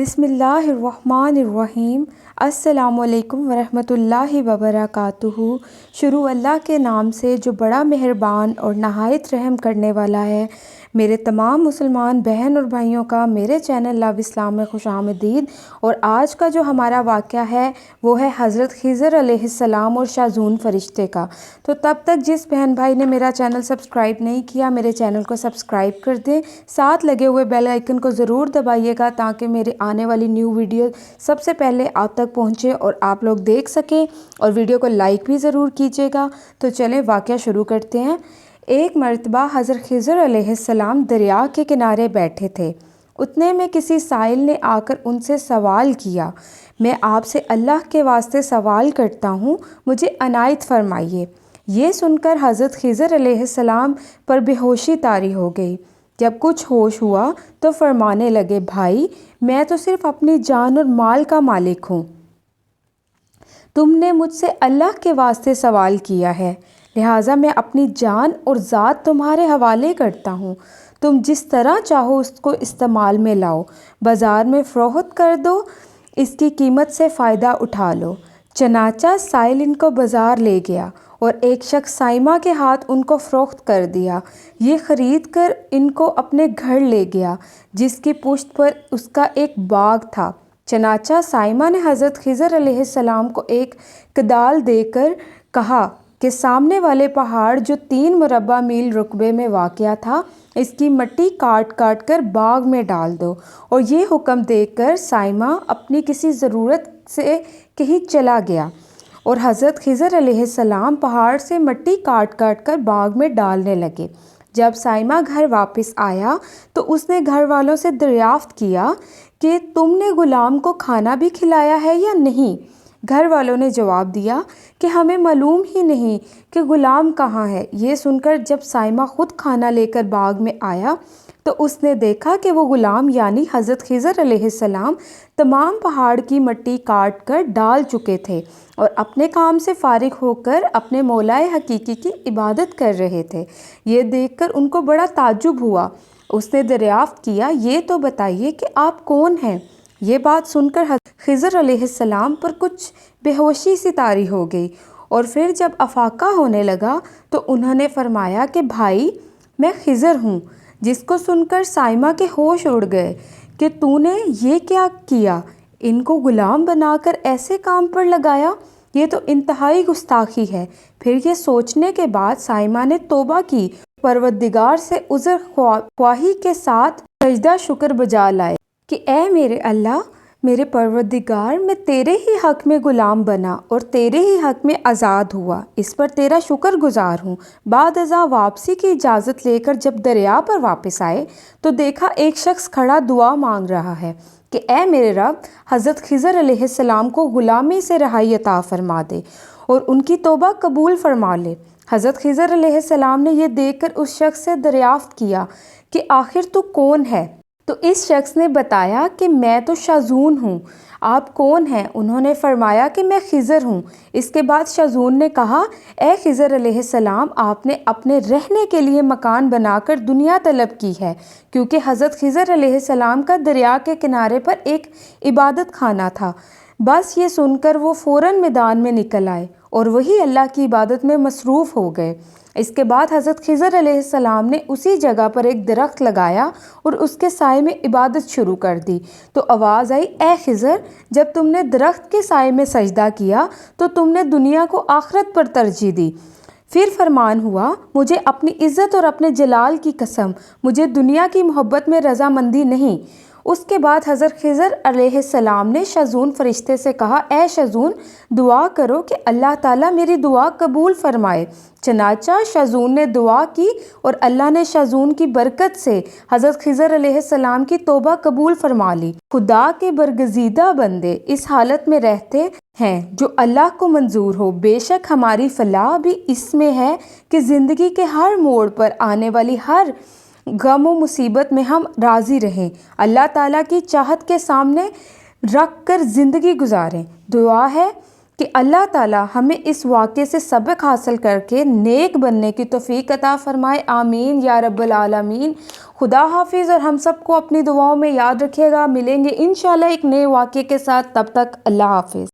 بسم اللہ الرحمن الرحیم۔ السلام علیکم ورحمۃ اللہ وبرکاتہ۔ شروع اللہ کے نام سے جو بڑا مہربان اور نہایت رحم کرنے والا ہے۔ میرے تمام مسلمان بہن اور بھائیوں کا میرے چینل لو اسلام میں خوش آمدید۔ اور آج کا جو ہمارا واقعہ ہے وہ ہے حضرت خضر علیہ السلام اور شاذون فرشتے کا۔ تو تب تک جس بہن بھائی نے میرا چینل سبسکرائب نہیں کیا میرے چینل کو سبسکرائب کر دیں، ساتھ لگے ہوئے بیل آئیکن کو ضرور دبائیے گا تاکہ میرے آنے والی نیو ویڈیو سب سے پہلے آپ تک پہنچے اور آپ لوگ دیکھ سکیں، اور ویڈیو کو لائک بھی ضرور کیجیے گا۔ تو چلیں واقعہ شروع کرتے ہیں۔ ایک مرتبہ حضرت خضر علیہ السلام دریا کے کنارے بیٹھے تھے۔ اتنے میں کسی سائل نے آ کر ان سے سوال کیا، میں آپ سے اللہ کے واسطے سوال کرتا ہوں، مجھے عنایت فرمائیے۔ یہ سن کر حضرت خضر علیہ السلام پر بے ہوشی طاری ہو گئی۔ جب کچھ ہوش ہوا تو فرمانے لگے، بھائی میں تو صرف اپنی جان اور مال کا مالک ہوں۔ تم نے مجھ سے اللہ کے واسطے سوال کیا ہے، لہٰذا میں اپنی جان اور ذات تمہارے حوالے کرتا ہوں۔ تم جس طرح چاہو اس کو استعمال میں لاؤ، بازار میں فروخت کر دو، اس کی قیمت سے فائدہ اٹھا لو۔ چنانچہ سائل ان کو بازار لے گیا اور ایک شخص سائمہ کے ہاتھ ان کو فروخت کر دیا۔ یہ خرید کر ان کو اپنے گھر لے گیا جس کی پشت پر اس کا ایک باغ تھا۔ چنانچہ سائمہ نے حضرت خضر علیہ السلام کو ایک کدال دے کر کہا کہ سامنے والے پہاڑ جو 3 مربع میل رقبے میں واقع تھا، اس کی مٹی کاٹ کاٹ کر باغ میں ڈال دو۔ اور یہ حکم دے کر سائمہ اپنی کسی ضرورت سے کہیں چلا گیا اور حضرت خضر علیہ السلام پہاڑ سے مٹی کاٹ کاٹ کر باغ میں ڈالنے لگے۔ جب سائمہ گھر واپس آیا تو اس نے گھر والوں سے دریافت کیا کہ تم نے غلام کو کھانا بھی کھلایا ہے یا نہیں؟ گھر والوں نے جواب دیا کہ ہمیں معلوم ہی نہیں کہ غلام کہاں ہے۔ یہ سن کر جب سائمہ خود کھانا لے کر باغ میں آیا تو اس نے دیکھا کہ وہ غلام یعنی حضرت خضر علیہ السلام تمام پہاڑ کی مٹی کاٹ کر ڈال چکے تھے اور اپنے کام سے فارغ ہو کر اپنے مولا حقیقی کی عبادت کر رہے تھے۔ یہ دیکھ کر ان کو بڑا تعجب ہوا۔ اس نے دریافت کیا، یہ تو بتائیے کہ آپ کون ہیں؟ یہ بات سن کر خضر علیہ السلام پر کچھ بے ہوشی سی طاری ہو گئی، اور پھر جب افاقہ ہونے لگا تو انہوں نے فرمایا کہ بھائی میں خضر ہوں۔ جس کو سن کر سائمہ کے ہوش اڑ گئے کہ تو نے یہ کیا کیا، ان کو غلام بنا کر ایسے کام پر لگایا، یہ تو انتہائی گستاخی ہے۔ پھر یہ سوچنے کے بعد سائمہ نے توبہ کی، پروردگار سے عذر خواہی کے ساتھ سجدہ شکر بجا لائے کہ اے میرے اللہ، میرے پروردگار، میں تیرے ہی حق میں غلام بنا اور تیرے ہی حق میں آزاد ہوا، اس پر تیرا شکر گزار ہوں۔ بعد ازاں واپسی کی اجازت لے کر جب دریا پر واپس آئے تو دیکھا ایک شخص کھڑا دعا مانگ رہا ہے کہ اے میرے رب، حضرت خضر علیہ السلام کو غلامی سے رہائی عطا فرما دے اور ان کی توبہ قبول فرما لے۔ حضرت خضر علیہ السلام نے یہ دیکھ کر اس شخص سے دریافت کیا کہ آخر تو کون ہے؟ تو اس شخص نے بتایا کہ میں تو شاذون ہوں۔ آپ کون ہیں؟ انہوں نے فرمایا کہ میں خضر ہوں۔ اس کے بعد شاذون نے کہا، اے خضر علیہ السلام، آپ نے اپنے رہنے کے لیے مکان بنا کر دنیا طلب کی ہے، کیونکہ حضرت خضر علیہ السلام کا دریا کے کنارے پر ایک عبادت خانہ تھا۔ بس یہ سن کر وہ فوراً میدان میں نکل آئے اور وہی اللہ کی عبادت میں مصروف ہو گئے۔ اس کے بعد حضرت خضر علیہ السلام نے اسی جگہ پر ایک درخت لگایا اور اس کے سائے میں عبادت شروع کر دی۔ تو آواز آئی، اے خضر، جب تم نے درخت کے سائے میں سجدہ کیا تو تم نے دنیا کو آخرت پر ترجیح دی۔ پھر فرمان ہوا، مجھے اپنی عزت اور اپنے جلال کی قسم، مجھے دنیا کی محبت میں رضامندی نہیں۔ اس کے بعد حضرت خضر علیہ السلام نے شاذون فرشتے سے کہا، اے شاذون، دعا کرو کہ اللہ تعالیٰ میری دعا قبول فرمائے۔ چنانچہ شاذون نے دعا کی اور اللہ نے شاذون کی برکت سے حضرت خضر علیہ السلام کی توبہ قبول فرما لی۔ خدا کے برگزیدہ بندے اس حالت میں رہتے ہیں جو اللہ کو منظور ہو۔ بے شک ہماری فلاح بھی اس میں ہے کہ زندگی کے ہر موڑ پر آنے والی ہر غم و مصیبت میں ہم راضی رہیں، اللہ تعالیٰ کی چاہت کے سامنے رکھ کر زندگی گزاریں۔ دعا ہے کہ اللہ تعالیٰ ہمیں اس واقعے سے سبق حاصل کر کے نیک بننے کی توفیق عطا فرمائے، آمین یا رب العالمین۔ خدا حافظ، اور ہم سب کو اپنی دعاؤں میں یاد رکھیے گا۔ ملیں گے انشاءاللہ ایک نئے واقعے کے ساتھ، تب تک اللہ حافظ۔